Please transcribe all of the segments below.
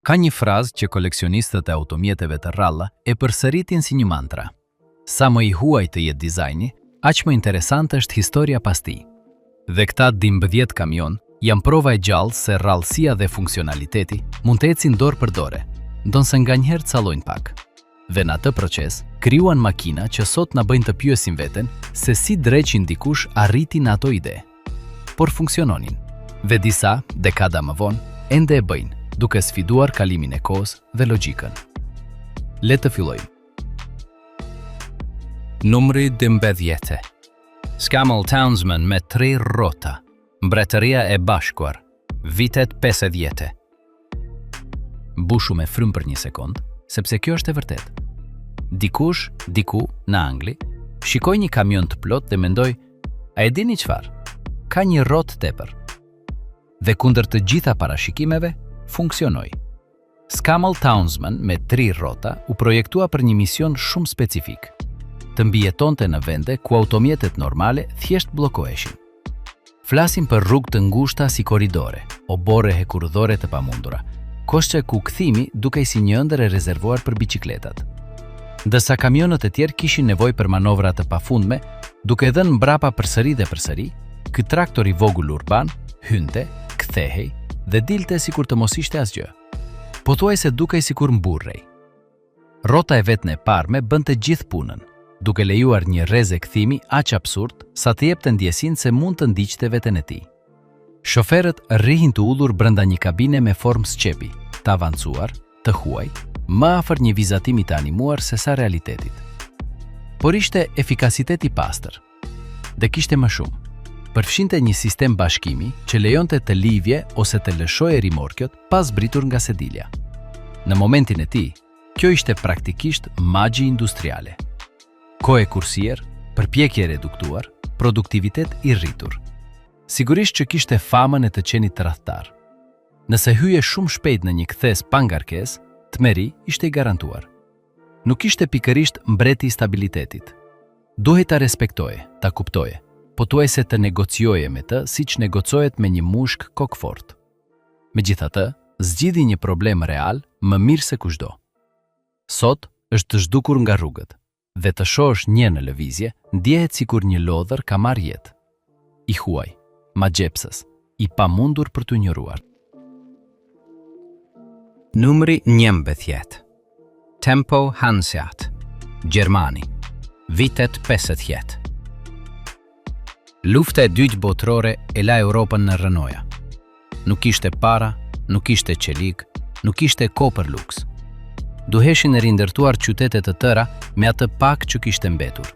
Ka një frazë që koleksionistët e automjeteve të rralla e përsëritin si një mantra. Sa më i huaj të jetë dizajni, aq më interesante është historia pas tij. Dhe këta 12 kamion janë prova e gjallë se rrallësia dhe funksionaliteti mund të ecin dorë për dore, ndonse nganjëherë callojnë pak. Dhe në atë proces, krijuan makina që sot na bëjnë të pyesim veten se si dreqin dikush arritin ato ide. Por funksiononin. Dhe disa, dekada më vonë, ende e bëjnë, duke sfiduar kalimin e kohës dhe logjikën. Le të fillojmë. Numri 12. Scammell Townsman me 3 rrota. Mbretëria e Bashkuar. Vitet 50. Bushu me frymë për një sekond, sepse kjo është e vërtet. Dikush, diku, në Angli, shikoi një kamion të plot dhe mendoi, a e dini çfarë? Ka një rrotë tepër. Dhe kundër të gjitha parashikimeve, funksionoi. Scammell Townsman me 3 rrota u projektua për një mision shumë specifik. Të mbijetonte në vende ku automjetet normale thjesht bllokoheshin. Flasim për rrugë të ngushta si korridore, obore hekurudhore të pamundura, koshte ku kthimi dukej si një ëndër e rezervuar për biçikletat. Ndërsa kamionët e tjerë kishin nevojë për manovra të pafundme, duke dhënë mbrapa përsëri dhe përsëri, ky traktor i vogël urban hynte, kthehej dhe dilte sikur të mos ishte asgjë. Pothuajse dukej sikur mburrej. Rrota e vetme e parme bënte gjithë punën, duke lejuar një rrezë kthimi aq absurd sa të jepte ndjesinë se mund të ndiqte veten e tij. Shoferët rrihin të udhur brenda një kabine me formë sqepi, të avancuar, të huaj, më afër një vizatimi të animuar se sa realitetit. Por ishte efikasitet i pastër. Dhe kishte më shumë. Përfshinte një sistem bashkimi që lejonte të livje ose të lëshoje rimorkjot pas zbritur nga sedilja. Në momentin e tij, kjo ishte praktikisht magji industriale. Kohë kursier, përpjekje reduktuar, produktivitet i rritur. Sigurisht që kishte famën e të qenit tradhtar. Nëse hyje shumë shpejt në një kthes pa ngarkesë, tmeri ishte i garantuar. Nuk ishte pikërisht mbreti i stabilitetit. Duhej ta respektoje, ta kuptoje, pothuajse të negocioje me të siç negocohet me një mushk kokfort. Megjithatë, zgjidhi një problem real më mirë se kushdo. Sot është të zhdukur nga rrugët, dhe të shohësh një në lëvizje, ndjehet sikur një lodhër ka marrë jetë. I huaj, magjepsës, i pamundur për t'u njohuar. Numri 11. Tempo Hanseat, Gjermani, vitet 50. Lufta e dytë botërore e la Europën në rrënoja. Nuk ishte para, nuk ishte qelik, nuk ishte kohë për luks. Duheshin e rindërtuar qytete të tëra me atë pak që kishte mbetur.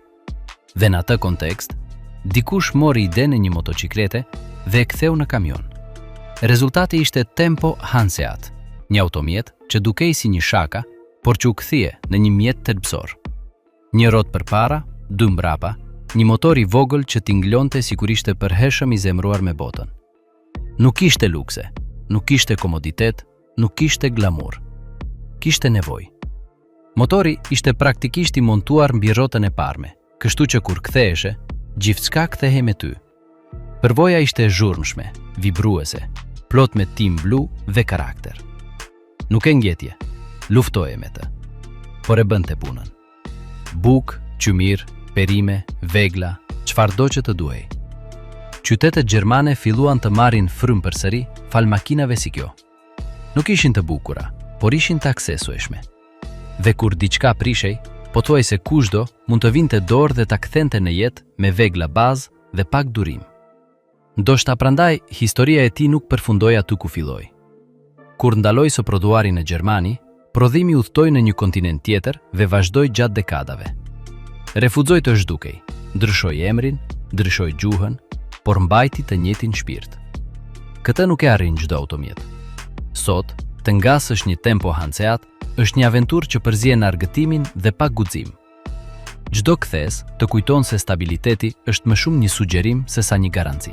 Dhe në atë kontekst, dikush mori idenë e një motociklete dhe e ktheu në kamion. Rezultati ishte Tempo Hanseat, një automjet që dukej si një shaka, por që u kthie në një mjet thelbësor. Një rrotë përpara, 2 mbrapa, një motor i vogël që tinglonte sikur ishte përhershëm i zemruar me botën. Nuk ishte lukse, nuk ishte komoditet, nuk ishte glamur. Kishte nevojë. Motori ishte praktikisht i montuar mbi rrotën e parme, kështu që kur ktheheshe, gjithçka kthehej me ty. Përvoja ishte e zhurmshme, vibruese, plot me tim blu dhe karakter. Nuk e ngjetje, luftoje me të, por e bënte punën. Buk, qymir, perime, vegla, çfarëdo që të duhej. Qytetet gjermane filluan të marrin frymë përsëri fal makinave si kjo. Nuk ishin të bukura, por ishin të aksesueshme. Dhe kur diçka prishej, pothuajse kushdo mund të vinte dorë dhe ta kthente në jetë me vegla bazë dhe pak durim. Ndoshta prandaj historia e tij nuk përfundoi aty ku filloi. Kur ndaloi së prodhuari në Gjermani, prodhimi udhtoi në një kontinent tjetër dhe vazhdoi gjatë dekadave. Refuzoi të zhdukej, ndryshoi emrin, ndryshoi gjuhën, por mbajti të njëjtin shpirt. Këtë nuk e arrin çdo automjet. Sot, të ngasësh një Tempo Hanseat është një aventurë që përzihen argëtimin dhe pak guxim. Çdo kthes të kujton se stabiliteti është më shumë një sugjerim se sa një garanci.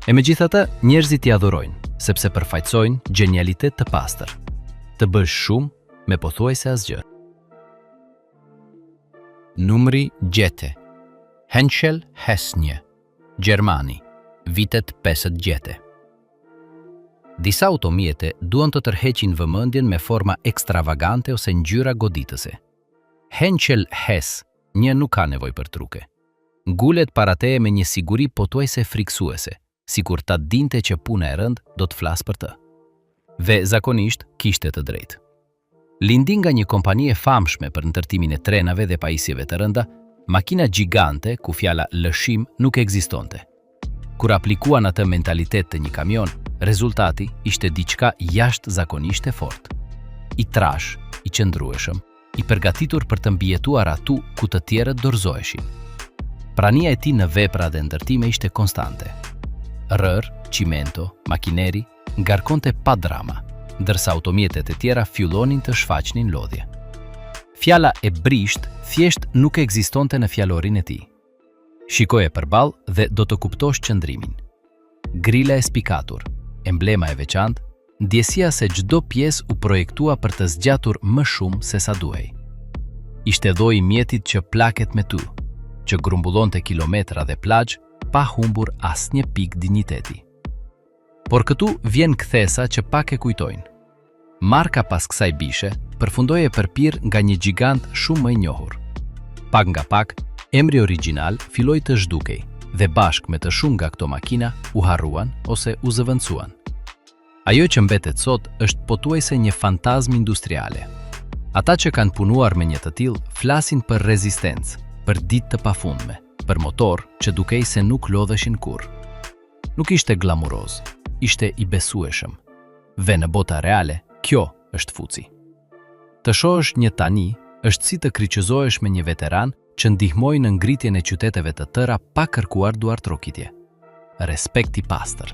E megjithatë, njerëzit i adhurojnë, sepse përfaqësojnë gjenialitet të pastër. Të bësh shumë me pothuajse asgjë. Numri 10. Henschel Hesnje, Gjermani, vitet 50. Disa automjete duan të tërheqin vëmendjen me forma ekstravagante ose ngjyra goditëse. Henschel Hess, një nuk ka nevojë për truke. Ngulet para teje me një siguri pothuajse friksuese, sikur ta dinte që puna e rënd do të flasë për të. Dhe zakonisht kishte të drejtë. Lindi nga një kompani e famshme për ndërtimin e trenave dhe pajisjeve të rënda, makina gjigante ku fjala lëshim nuk ekzistonte. Kur aplikuan atë mentalitet të një kamion, rezultati ishte diçka jashtëzakonisht e fortë. I trash, i qëndrueshëm, i përgatitur për të mbijetuar atu ku të tjerët dorëzoheshin. Prania e tij në vepra dhe ndërtime ishte konstante. Rër, cimento, makineri ngarkonte pa drama, ndërsa automjetet e tjera fillonin të shfaqnin lodhje. Fjala e brisht thjesht nuk ekzistonte në fjalorin e tij. Shikoje përballë dhe do të kuptosh qëndrimin. Grila e spikatur, emblema e veçantë, ndjesia se çdo pjesë u projektua për të zgjatur më shumë se sa duhej. Ishte dhoi i mjetit që plaket me ty, që grumbullonte kilometra dhe plazh pa humbur asnjë pikë dinjiteti. Por këtu vjen kthesa që pak e kujtojnë. Marka pas kësaj bishe përfundoi e përpir nga një gjigant shumë më i njohur. Pak nga pak, emri origjinal filloi të zhdukej dhe bashkë me të shumë nga këto makina u harruan ose u zëvendësuan. Ajo që mbetet sot është pothuajse një fantazmë industriale. Ata që kanë punuar me një të tillë flasin për rezistencë, për ditë të pafundme, për motor që dukej se nuk lodheshin kurrë. Nuk ishte glamuroz, ishte i besueshëm. Dhe në bota reale, kjo është fuci. Të shohësh një tani është si të kriqëzohesh me një veteran që ndihmoi në ngritjen e qyteteve të tëra pa kërkuar duartrokitje. Respekt i pastër.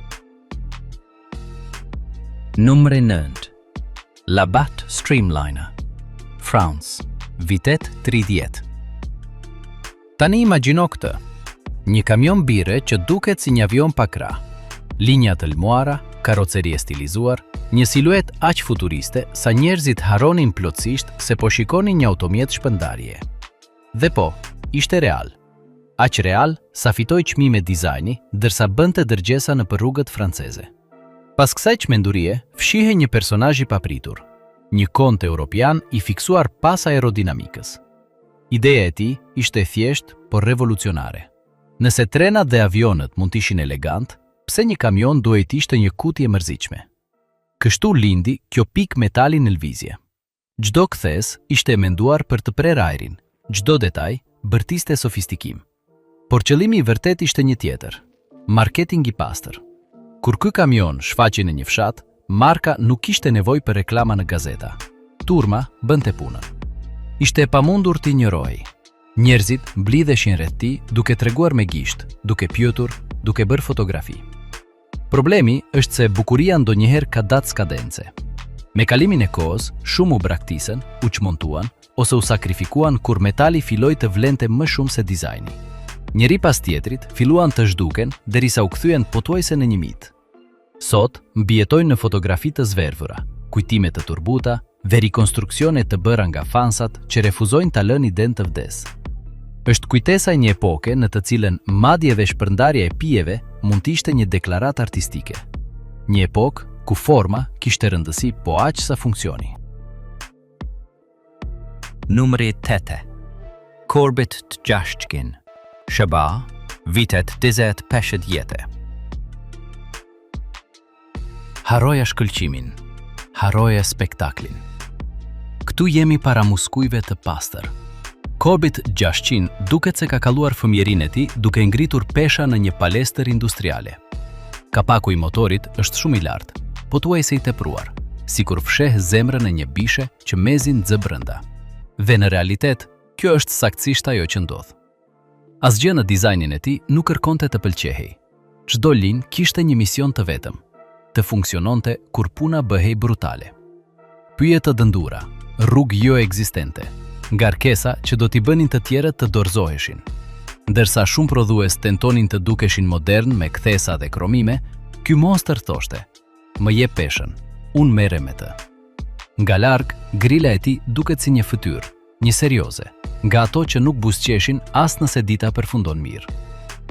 Numri 9. Labatt Streamliner, France, vitet 30. Tani imagjino këtë. Një kamion bire që duket si një avion pa krah. Linja të lmuara, karrocerie stilizuar, një siluet aq futuriste sa njerëzit harronin plotësisht se po shikonin një automjet shpërndarje. Dhe po, ishte real. Aq real sa fitoi çmime dizajni, ndërsa bënte dërgjesa në rrugët franceze. Pas kësaj çmendurie, fshihe një personazh i papritur, një konte europian i fiksuar pas aerodinamikës. Ideja e tij ishte thjesht, por revolucionare. Nëse trenat dhe avionët mund të ishin elegant, pse një kamion duhet të ishte një kutje mërzitshme? Kështu lindi kjo pikë metali në lëvizje. Çdo kthes ishte e menduar për të prerë ajrin, çdo detaj bërtiste sofistikim. Por qëllimi i vërtet ishte një tjetër, marketing i pastër. Kur ky kamion shfaqej në një fshat, marka nuk kishte nevojë për reklama në gazeta. Turma bënte punën. Ishte e pamundur t'i injorohej. Njerëzit mblidheshin rreth tij duke treguar me gisht, duke pyetur, duke bërë fotografi. Problemi është se bukuria ndonjëherë ka datë skadence. Me kalimin e kohës, shumë u braktisën, u çmontuan ose u sakrifikuan kur metali filloi të vlente më shumë se dizajni. Njëri pas tjetrit filluan të zhduken derisa u kthyen pothuajse në një mit. Sot mbijetojnë në fotografi të zvervura, kujtime të turbuta dhe rikonstruksione të bëra nga fansat që refuzojnë ta lënë ident të vdes. Është kujtesa e një epoke në të cilën madje dhe shpërndarja e pijeve mund të ishte një deklaratë artistike. Një epokë ku forma kishte rëndësi po aq sa funksioni. Numri 8. Corbett Gjashkin, Shëba, vitet 25. Haroja shkëlqimin, haroja spektaklin. Këtu jemi para muskujve të pastër. Corbett Gjashkin duket se ka kalluar fëmijërinë e tij duke ngritur pesha në një palestër industriale. Kapaku i motorit është shumë i lartë, pothuajse i tepruar, sikur fsheh zemrën e një bishe që mezi nxë brenda. Dhe në realitet, kjo është saktësisht ajo që ndodh. Asgjë në dizajnin e tij nuk kërkonte të pëlqehej. Çdo linjë kishte një mision të vetëm, të funksiononte kur puna bëhej brutale. Pyje të dëndura, rrugë jo ekzistente, ngarkesa që do t'i bënin të tjerët të dorëzoheshin. Ndërsa shumë prodhues tentonin të dukeshin modern me kthesa dhe kromime, ky monster thoshte: "Më jep peshën, unë merrem me të." Nga larg, grila e tij duket si një fytyrë, një serioze, nga ato që nuk buzëqeshin as nëse dita përfundon mirë.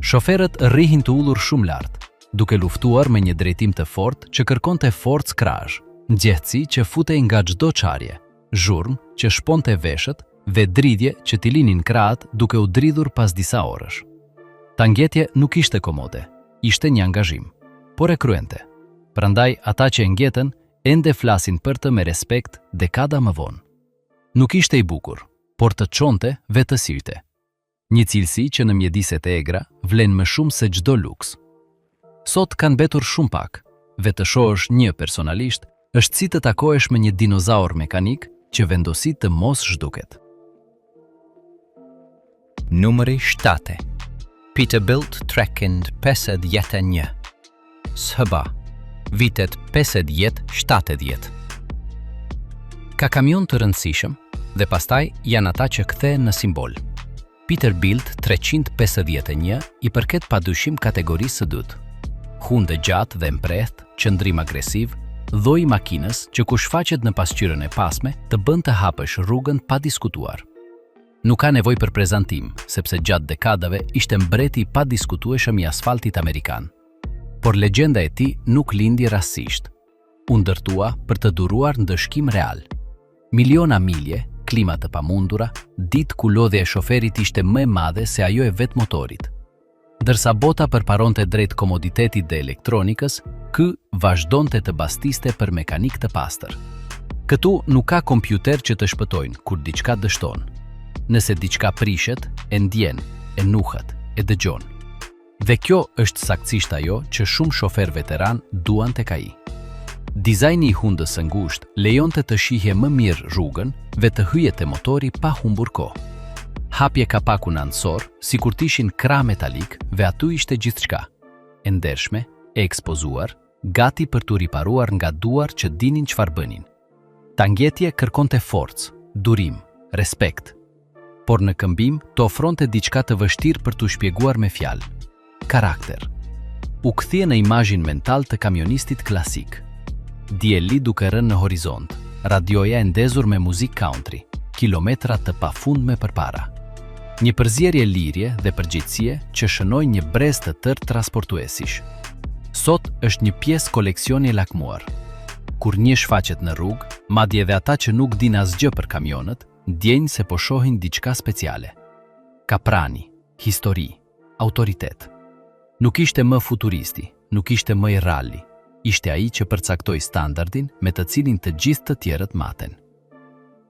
Shoferët rrihin të ullur shumë lart, duke luftuar me një drejtim të fortë që kërkonte forcë krahësh, nxehtësi që futej nga çdo çarje, zhurmë që shponte veshët dhe dridhje që t'i linin krahët duke u dridhur pas disa orësh. Tangjetje nuk ishte komode, ishte një angazhim, por e kryente. Prandaj ata që e ngjetën ende flasin për të me respekt dekada më vonë. Nuk ishte i bukur, por të çonte ve të sirte. Një cilësi që në mjediset e egra vlen më shumë se çdo luks. Sot kanë mbetur shumë pak, ve të shohësh një personalisht është si të takohesh me një dinozaur mekanik që vendosi të mos zhduket. Numri 7. Peterbilt 351. SHBA, vitet 50-70. Ka kamion të rëndësishëm dhe pastaj janë ata që kthehen në simbol. Peterbilt 351 i përket padyshim kategorisë së dytë. Hundë gjatë dhe mprehtë, qëndrim agresiv, dhoi makinës që kur shfaqet në pasqyrën e pasme të bën të hapësh rrugën pa diskutuar. Nuk ka nevojë për prezantim, sepse gjatë dekadave ishte mbreti i pa diskutueshëm i asfaltit amerikan. Por legjenda e tij nuk lindi rastësisht. U ndërtua për të duruar ndëshkim real. Miliona milje, klima të pamundura, ditë ku lodhja e shoferit ishte më e madhe se ajo e vet motorit. Ndërsa bota përparonte drejt komoditetit dhe elektronikës, ky vazhdonte të bastiste për mekanik të pastër. Këtu nuk ka kompjuter që të shpëtojnë kur diçka dështon. Nëse diçka prishet, e ndjen, e nuhet, e dëgjon. Dhe kjo është saktësisht ajo që shumë shofer veteran duan tek ai. Dizajni i hundës së ngushtë lejonte të shihje më mirë rrugën dhe të hyjete motori pa humbur kohë. Hapje kapakun anësor, sikur t'ishin krah metalik, dhe aty ishte gjithçka. E ndershme, e ekspozuar, gati për t'u riparuar nga duar që dinin çfarë bënin. Tangjetje kërkonte forcë, durim, respekt. Por në këmbim të ofronte diçka të vështirë për t'u shpjeguar me fjalë. Karakter. U kthye në imazhin mental të kamionistit klasik. Dielli duke rënë në horizont, radioja e ndezur me muzikë country, kilometra të pafundme përpara. Një përzierje lirje dhe përgjegjësie që shënoi një brez të tërë transportuesish. Sot është një pjesë koleksioni e lakmuar. Kur një shfaqet në rrugë, madje edhe ata që nuk din asgjë për kamionët, ndjejnë se po shohin diçka speciale. Ka prani, histori, autoritet. Nuk ishte më futuristi, nuk ishte më i ralli, ishte ai që përcaktoi standardin me të cilin të gjithë të tjerët maten.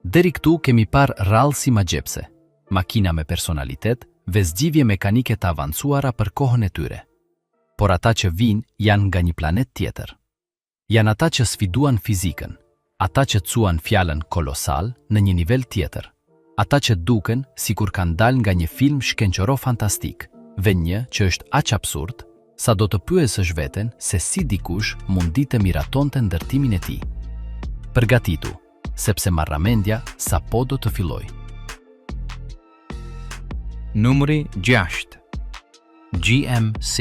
Deri këtu kemi parë rallë si magjepse, makina me personalitet dhe zgjidhje mekanike të avancuara për kohën e tyre. Por ata që vinë janë nga një planet tjetër. Janë ata që sfiduan fizikën, ata që cuan fjalën kolosal në një nivel tjetër, ata që duken sikur kanë dalë nga një film shkenqoro fantastik, dhe një që është aq absurd, sa do të pyesësh veten se si dikush mundi të miratonte ndërtimin e tij. Përgatitu, sepse marramendja sapo do të fillojë. Numri 6. GMC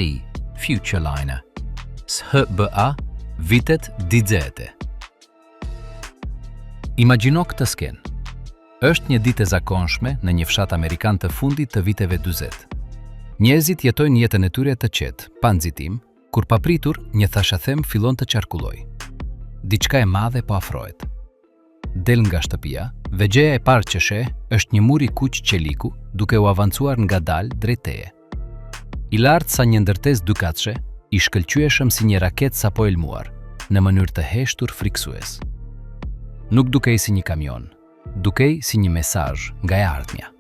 Futureliner SHBA, vitet 20. Imagjino këtë skenë. Është një ditë e zakonshme në një fshat amerikan të fundit të viteve 40. Njerëzit jetojnë jetën e tyre të qetë, pa nxitim, kur papritur një thashathem fillon të qarkullojë. Diçka e madhe po afrohet. Del nga shtëpia dhe gjëja e parë që sheh është një mur i kuq qeliku duke u avancuar ngadalë drejt teje. I lartë sa një ndërtesë dykatëshe, i shkëlqyeshëm si një raketë sapo elmuar, në mënyrë të heshtur friksues. Nuk dukej si një kamion, dukej si një mesazh nga e ardhmja.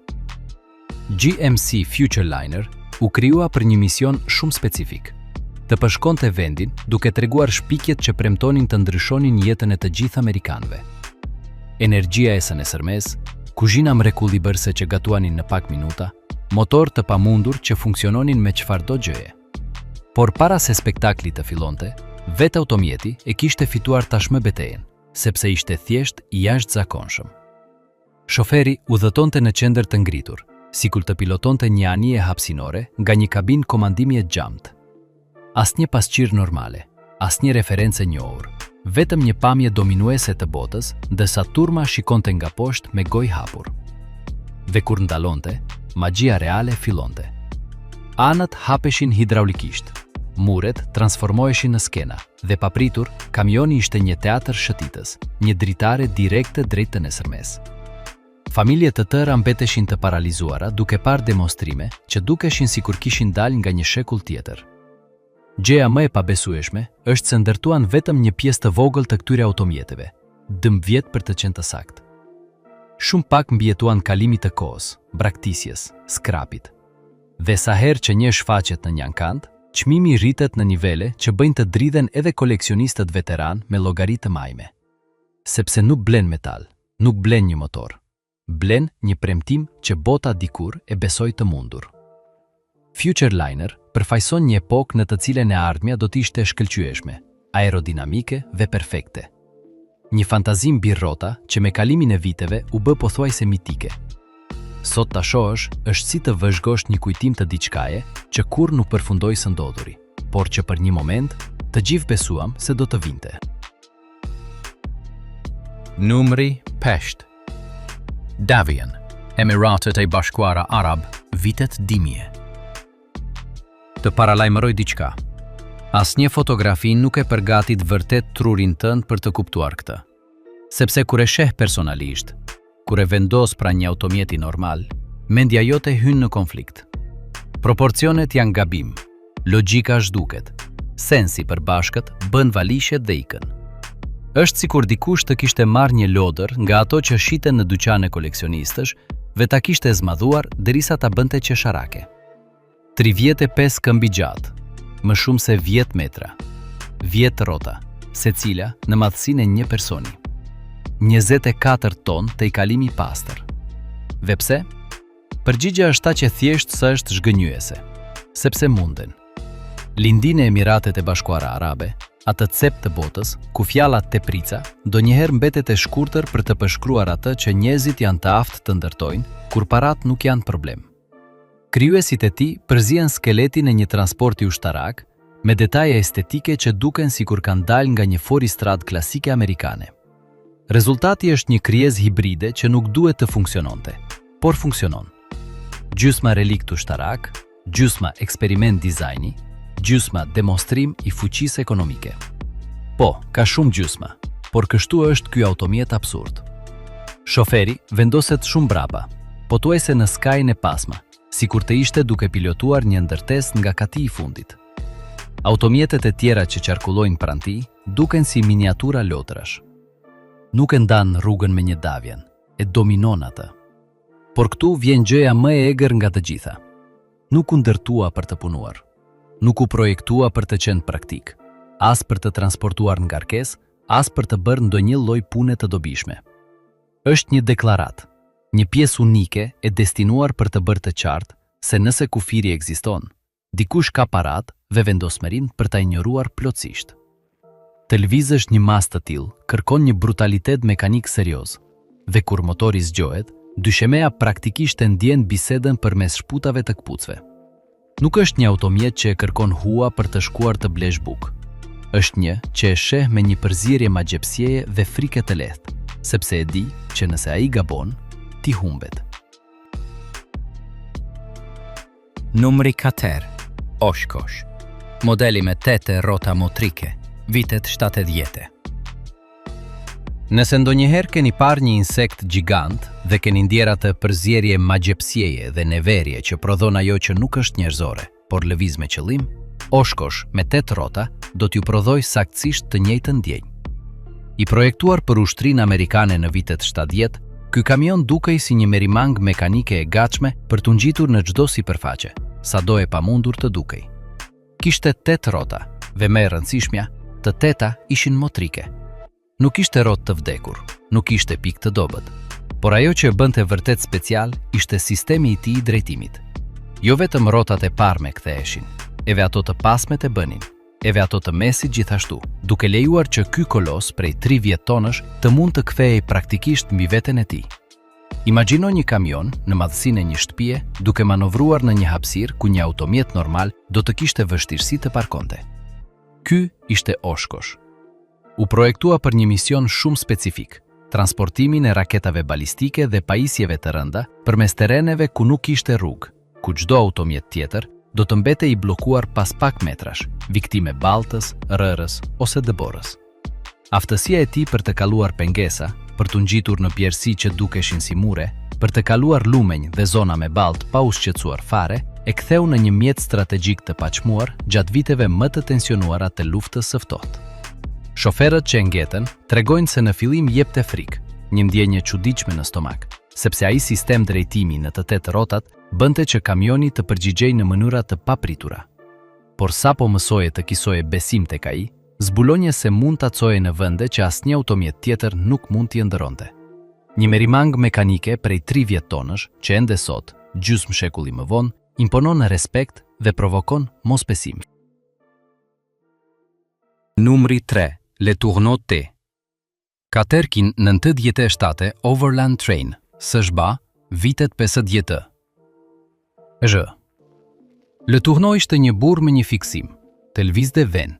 GMC Futureliner u krijua për një mision shumë specifik, të përshkonte vendin duke treguar shpikjet që premtonin të ndryshonin jetën e të gjithë amerikanëve. Energjia e së nesërmes, kuzhina mrekullibërse që gatuanin në pak minuta, motor të pamundur që funksiononin me çfarëdo gjëje. Por para se spektakli të fillonte, vetë automjeti e kishte fituar tashmë betejën, sepse ishte thjesht i jashtëzakonshëm. Shoferi udhëtonte në qendër të ngritur, sikur të pilotonte një anije hapësinore nga një kabinë komandimi e gjamtë. Asnjë pasqyrë normale, asnjë referencë e njohur, vetëm një pamje dominuese të botës, ndërsa turma shikonte nga poshtë me gojë hapur. Dhe kur ndalonte, magjia reale fillonte. Anët hapeshin hidraulikisht. muret transformoheshin në skena dhe papritur, kamioni ishte një teatër shëtitës, një dritare direkte drejt të nesërmes. Familje të tëra mbeteshin të paralizuara duke parë demonstrime që dukeshin sikur kishin dalë nga një shekull tjetër. Gjëja më e pabesueshme është se ndërtuan vetëm një pjesë të vogël të këtyre automjeteve, 12 për të qenë të saktë. Shumë pak mbijetuan kalimit të kohës, braktisjes, skrapit. Dhe sa herë që një shfaqet në një ankant, çmimi rritet në nivele që bëjnë të dridhen edhe koleksionistët veteran me llogari të majme. Sepse nuk blen metal, nuk blen një motor. Blen një premtim që bota dikur e besoi të mundur. Futureliner përfaqëson një epokë në të cilën e ardhmja do të ishte shkëlqyeshme, aerodinamike dhe perfekte. Një fantazi mbi rrota që me kalimin e viteve u bë pothuajse mitike. Sot ta shohësh është si të vëzhgosh një kujtim të diçkaje që kurrë nuk përfundoi së ndodhuri, por që për një moment të gjithë besuam se do të vinte. Numri 5. Davian, Emiratet e Bashkuara Arab, vitet 2000. Të paralajmëroj diçka. Asnjë fotografi nuk e përgatit vërtet trurin tënd për të kuptuar këtë. Sepse kur e sheh personalisht, kur e vendos pra një automjeti normal, mendja jote hyn në konflikt. Proporcionet janë gabim, logjika zhduket, sensi përbashkët bën valishet dhe ikën. Është sikur dikush të kishte marrë një lodër nga ato që shiten në dyqane koleksionistësh dhe ta kishte zmadhuar derisa ta bënte qesharake. 35 këmbi gjatë, më shumë se 10 metra, 10 rrota, secila në madhësinë e një personi. 24 ton të i kalimi pastër. Dhe pse? Përgjigja është ta që thjesht së është zhgënjyese, sepse munden. Lindinë e Emiratet e Bashkuara Arabe, atë cep të botës, ku fjallat teprica, ndonjëherë mbetet e shkurtër për të përshkruar atë që njerëzit janë të aftë të ndërtojnë, kur parat nuk janë problem. Krijuesit e tij përzihen skeletin e një transporti ushtarak, me detaje estetike që duken sikur kanë dalë nga një foristrad klasike amerikane. Rezultati është një krijesë hibride që nuk duhet të funksiononte, por funksionon. Gjysma relikt ushtarak, gjysma eksperiment dizajni, gjysma demonstrim i fuqisë ekonomike. Po, ka shumë gjysma, por kështu është ky automjet absurd. Shoferi vendoset shumë brapa, pothuajse në skajin e pasma, sikur të ishte duke pilotuar një ndërtesë nga kati i fundit. Automjetet e tjera që qarkullojnë pranë tij duken si miniatura lotrash. Nuk e ndan rrugën me një Davian, e dominon atë. Por këtu vjen gjëja më e egër nga të gjitha. Nuk u ndërtua për të punuar. Nuk u projektua për të qenë praktik, as për të transportuar ngarkesë, as për të bërë ndonjë lloj pune të dobishme. Është një deklarat, një pjesë unike e destinuar për të bërë të qartë se nëse kufiri ekziston, dikush ka parat dhe vendosmërinë për ta injoruar plotësisht. Të lëvizësh një mas të tillë kërkon një brutalitet mekanik serioz, dhe kur motori zgjohet, dyshemea praktikisht e ndjen bisedën përmes shputave të këpucëve. Nuk është një automjet që e kërkon hua për të shkuar të blesh bukë. Është një që e sheh me një përzierje magjepsieje dhe frike të lehtë, sepse e di që nëse ai gabon, ti humbet. Numri 4. Oshkosh. Modeli me 8 rrota motrike, vitet 70. Nëse ndonjëherë keni parë një insekt gjigant dhe keni ndjer atë përzierje magjepsieje dhe neverje që prodhon ajo që nuk është njerëzore, por lëviz me qëllim, Oshkosh me 8 rrota do t'ju prodhoj saktësisht të njëjtën ndjenjë. I projektuar për ushtrinë amerikane në vitet 70, ky kamion dukej si një merimang mekanike e gatshme për t'u ngjitur në çdo sipërfaqe, sado e pamundur të dukej. Kishte 8 rrota dhe më e rëndësishmja, të 8 ishin motrike. Nuk ishte rrotë të vdekur, nuk ishte pikë të dobët, por ajo që e bënte vërtet special ishte sistemi i tij i drejtimit. Jo vetëm rrotat e parme ktheheshin, edhe ato të pasmet e bënin, edhe ato të mesit gjithashtu, duke lejuar që ky kolos prej 30 tonësh të mund të kthehej praktikisht mbi veten e tij. Imagjino një kamion në madhësinë e një shtëpie duke manovruar në një hapësirë ku një automjet normal do të kishte vështirësi të parkonte. Ky ishte Oshkosh. U projektua për një mision shumë specifik, transportimin e raketave balistike dhe pajisjeve të rënda përmes terreneve ku nuk ishte rrugë, ku çdo automjet tjetër do të mbete i blokuar pas pak metrash, viktime baltës, rërës ose dëborës. Aftësia e tij për të kaluar pengesa, për të ngjitur në pjerësi që dukeshin si mure, për të kaluar lumenj dhe zona me baltë pa u shqetësuar fare, e ktheu në një mjet strategjik të paçmuar gjatë viteve më të tensionuara të luftës së ftohtë. Shoferët që e ngetën tregojnë se në fillim jepte frikë, një ndjenjë e çuditshme në stomak, sepse ai sistem drejtimi në të tetë rrotat bënte që kamioni të përgjigjej në mënyra të papritura. Por sapo mësoje të kisoje besim tek ai, zbulonje se mund të acoje në vende që asnjë automjet tjetër nuk mund t'i ndëronte. Një merimang mekanike prej 30 tonësh, që ende sot, gjysmë shekulli më vonë, imponon në respekt dhe provokon mosbesim. Numri 3. Le Tourneau T. Katerkin në 87 Overland Train, SHBA, vitet 50. Le Tourneau ishte një burr me një fiksim, të lvizte ven,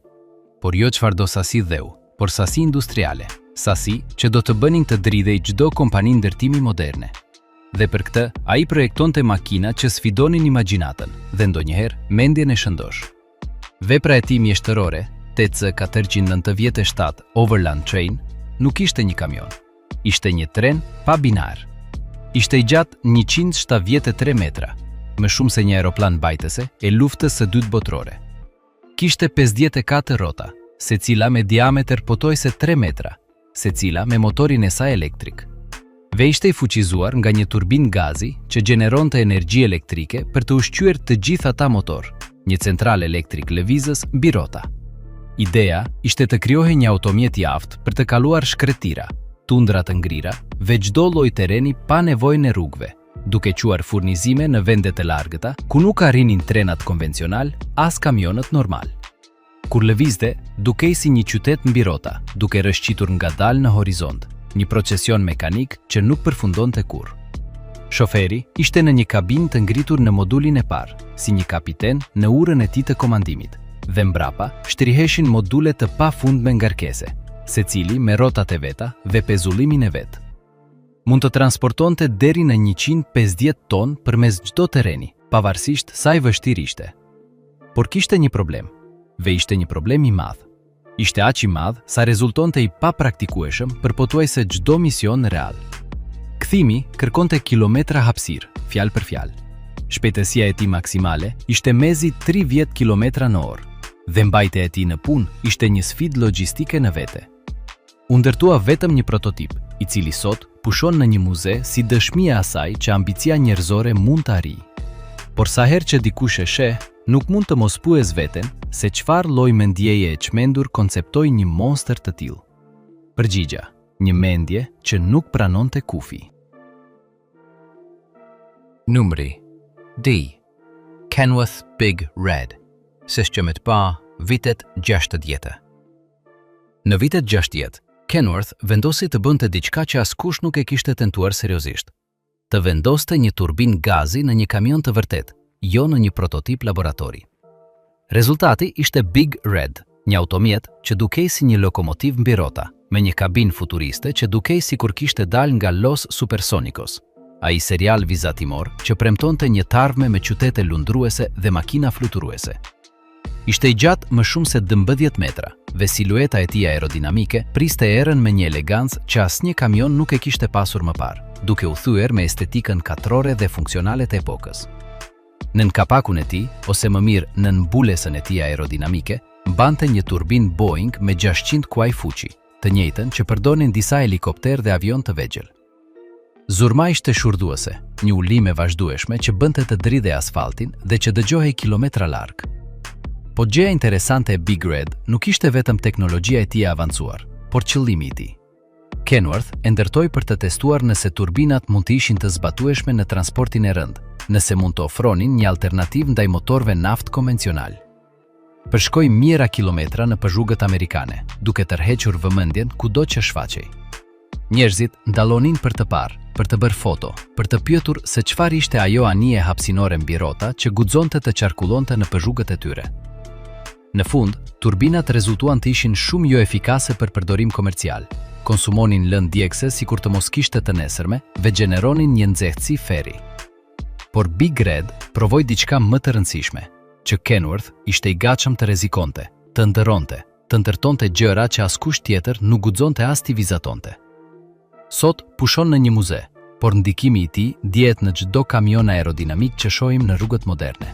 por jo çfarëdo sasi dheu, por sasi industriale, sasi që do të bënin të dridhej çdo kompani ndërtimi moderne. Dhe për këtë, ai projektonte makina që sfidonin imagjinatën dhe ndonjëherë mendjen e shëndosh. Vepra e tij mjeshtërore, TC 497 Overland Train, nuk ishte një kamion. Ishte një tren pa binar. Ishte i gjatë 173 metra, më shumë se një aeroplan bajtëse e luftës së dytë botërore. Kishte 54 rrota, secila me diametër pothuajse 3 metra, secila me motorin e saj elektrik. Ve ishte i fuqizuar nga një turbinë gazi që gjeneronte energji elektrike për të ushqyer të gjithë ata motor, një central elektrik lëvizës mbi rrota. Ideja ishte të krijohej një automjet i aftë për të kaluar shkretira, tundra të ngrira, ve çdo lloj terreni pa nevojën e rrugëve, duke quar furnizime në vende të largëta ku nuk arrinin trenat konvencional as kamionët normal. Kur lëvizte, dukej si një qytet mbi rrota, duke rrëshqitur ngadalë në horizont, një procesion mekanik që nuk përfundonte kurrë. Shoferi ishte në një kabinë të ngritur në modulin e parë, si një kapiten në urën e tij të komandimit, dhe mbrapa shtriheshin module të pafundme ngarkese, secili me rrotat e veta dhe pezullimin e vet. Mund të transportonte deri në 150 ton përmes çdo terreni, pavarësisht sa i vështirë ishte. Por kishte një problem, dhe ishte një problem i madh. Ishte aq i madh sa rezultonte i papraktikueshëm për pothuajse çdo mision real. Kthimi kërkonte kilometra hapësirë, fjalë për fjalë. Shpejtësia e tij maksimale ishte mezi 30 km/h, dhe mbajtja e tij në punë ishte një sfidë logjistike në vete. U ndërtua vetëm një prototip, i cili sot pushon në një muze si dëshmi e asaj që ambicia njerëzore mund të arrijë. Por sa herë që dikush e sheh, nuk mund të mos pyes veten se çfarë lloj mendjeje e çmendur konceptoi një monster të tillë. Përgjigja, një mendje që nuk pranonte kufi. Numri D. Kenworth Big Red, sistemet pa, vitet 60. Në vitet 60, Kenworth vendosi të bënte diçka që askush nuk e kishte tentuar seriozisht. Të vendoste një turbinë gazi në një kamion të vërtet, jo në një prototip laboratori. Rezultati ishte Big Red, një automjet që dukej si një lokomotiv mbi rrota, me një kabinë futuriste që dukej sikur kishte dalë nga Los Supersonicos, ai serial vizatimor që premtonte një tarme me qytete lundruese dhe makina fluturuese. Ishte i gjatë më shumë se 12 metra, dhe silueta e tij aerodinamike priste erën me një elegancë që asnjë kamion nuk e kishte pasur më parë, duke u thyer me estetikën katrore dhe funksionale të epokës. Nën kapakun e tij, ose më mirë nën mbulesën e tij aerodinamike, mbante një turbinë Boeing me 600 kuaj fuqi, të njëjtën që përdonin disa helikopter dhe avion të vegjël. Zurma ishte shurdhuese, një ulime vazhdueshme që bënte të dridhej asfaltin dhe që dëgjohej kilometra larg. Po gjëja interesante e Big Red nuk ishte vetëm teknologjia e tij e avancuar, por qëllimi i tij. Kenworth e ndërtoi për të testuar nëse turbinat mund të ishin të zbatueshme në transportin e rënd, nëse mund të ofronin një alternativë ndaj motorëve naftë konvencional. Përshkoi mijëra kilometra në rrugët amerikane, duke tërhequr vëmendjen kudo që shfaqej. Njerëzit ndallonin për të parë, për të bërë foto, për të pyetur se çfarë ishte ajo anije hapësinore mbi rrota që guxonte të qarkullonte në rrugët e tyre. Në fund, turbinat rezultuan të ishin shumë jo efikase për përdorim komercial, konsumonin lëndë djegëse sikur të mos kishte të nesërme dhe gjeneronin një nxehtësi ferri. Por Big Red provoi diçka më të rëndësishme, që Kenworth ishte i gatshëm të rrezikonte, të ndëronte, të ndërtonte gjëra që askush tjetër nuk guxonte as t'i vizatonte. Sot pushon në një muze, por ndikimi i tij dihet në çdo kamion aerodinamik që shohim në rrugët moderne.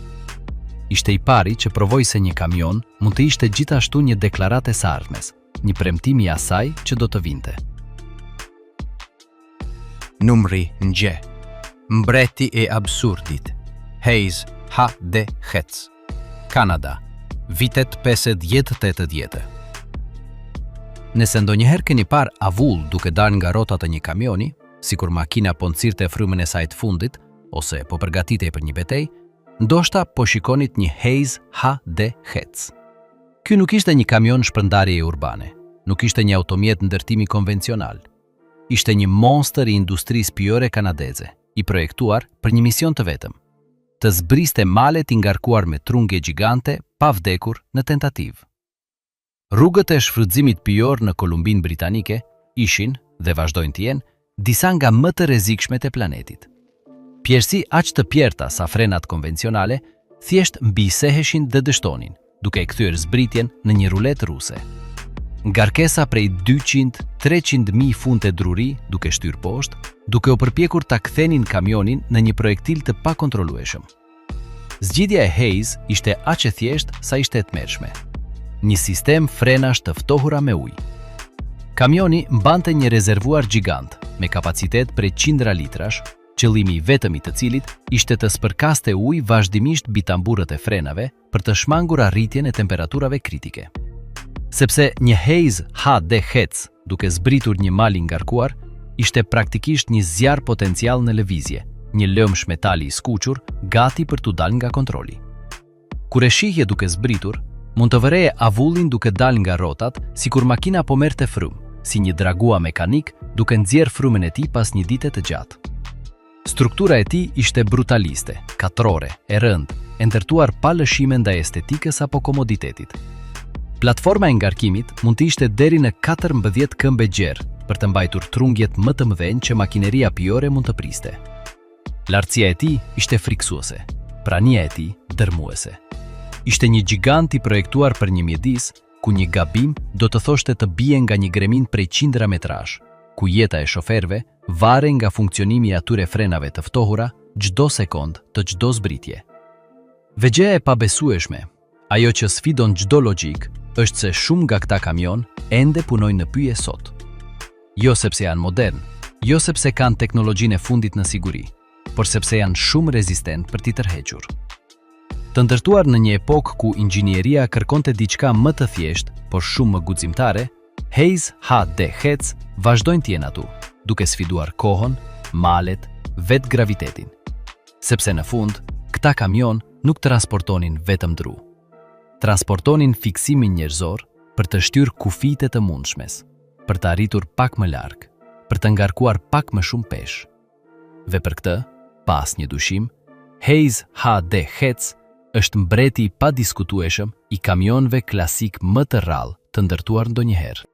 Ishte i pari që provoi se një kamion mund të ishte gjithashtu një deklaratë e së ardhmes, një premtim i asaj që do të vinte. Numri 9. Mbreti e absurdit. Hayes H.D. Hetz. Kanada. Vitet 50-80. Nëse ndonjëherë keni parë avull duke dalë nga rrota të një kamioni, sikur makina po nxirrte frymën e saj të fundit ose po përgatitej për një betejë, ndoshta po shikonit një Hayes H.D. Hetz. Ky nuk ishte një kamion shpërndarjeje urbane, nuk ishte një automjet ndërtimi konvencional. Ishte një monster i industrisë pijore kanadeze, i projektuar për një mision të vetëm: të zbriste malet i ngarkuar me trungje gjigante pa vdekur në tentativë. Rrugët e shfrytëzimit pijor në Kolumbinë Britanike ishin, dhe vazhdojnë të jenë, disa nga më të rrezikshmet e planetit. Pjerësi aq të pjerta sa frenat konvencionale, thjesht mbiseheshin dhe dështonin, duke e kthyer zbritjen në një rulet ruse. Ngarkesa prej 200-300.000 funte druri duke shtyr poshtë, duke u përpjekur ta kthenin kamionin në një projektil të pakontrollueshëm. Zgjidhja e Hayes ishte aq e thjeshtë sa ishte e tmerrshme. Një sistem frenash të ftohura me ujë. Kamioni mbante një rezervuar gjigant me kapacitet prej qindra litrash, qëllimi i vetëm i të cilit ishte të spërkaste ujë vazhdimisht mbi tamburët e frenave për të shmangur arritjen e temperaturave kritike. Sepse një Hayes H.D. Hetz, duke zbritur një mal i ngarkuar, ishte praktikisht një zjarr potencial në lëvizje, një lëmsh metali i skuqur, gati për t'u dalë nga kontrolli. Kur e shihje duke zbritur, mund të vëreje avullin duke dalë nga rrotat, sikur makina po merrte frymë, si një dragua mekanik duke nxjerrë frymën e tij pas një dite të gjatë. Struktura e tij ishte brutaliste, katrore, e rëndë, e ndërtuar pa lëshime ndaj estetikës apo komoditetit. Platforma e ngarkimit mund të ishte deri në 14 këmbë gjerë për të mbajtur trungjet më të mëdhenj që makineria pijore mund të priste. Lartësia e tij ishte friksuese, prania e tij dërmuese. Ishte një gjigant i projektuar për një mjedis ku një gabim do të thoshte të bie nga një gremin prej qindra metrash, ku jeta e shoferëve vare nga funksionimi i atyre frenave të ftohura çdo sekond të çdo zbritje. Vegjëja e pabesueshme, ajo që sfidon çdo logjik, është se shumë nga këta kamion ende punojnë në pyje sot. Jo sepse janë modern, jo sepse kanë teknologjinë e fundit në siguri, por sepse janë shumë rezistent për t'i tërhequr. Të ndërtuar në një epokë ku inxhinieria kërkonte diçka më të thjeshtë, por shumë më guximtare, Hayes H.D. Hetz vazhdojnë të jenë atu, duke sfiduar kohën, malet, vetë gravitetin. Sepse në fund, këta kamion nuk transportonin vetëm dru. Transportonin fiksimin njerëzor për të shtyr kufijtë të mundshmes, për të arritur pak më larg, për të ngarkuar pak më shumë peshë. Dhe për këtë, pa asnjë dyshim, Hayes H.D. Hetz është mbreti i padiskutueshëm i kamionëve klasik më të rrallë të ndërtuar ndonjëherë.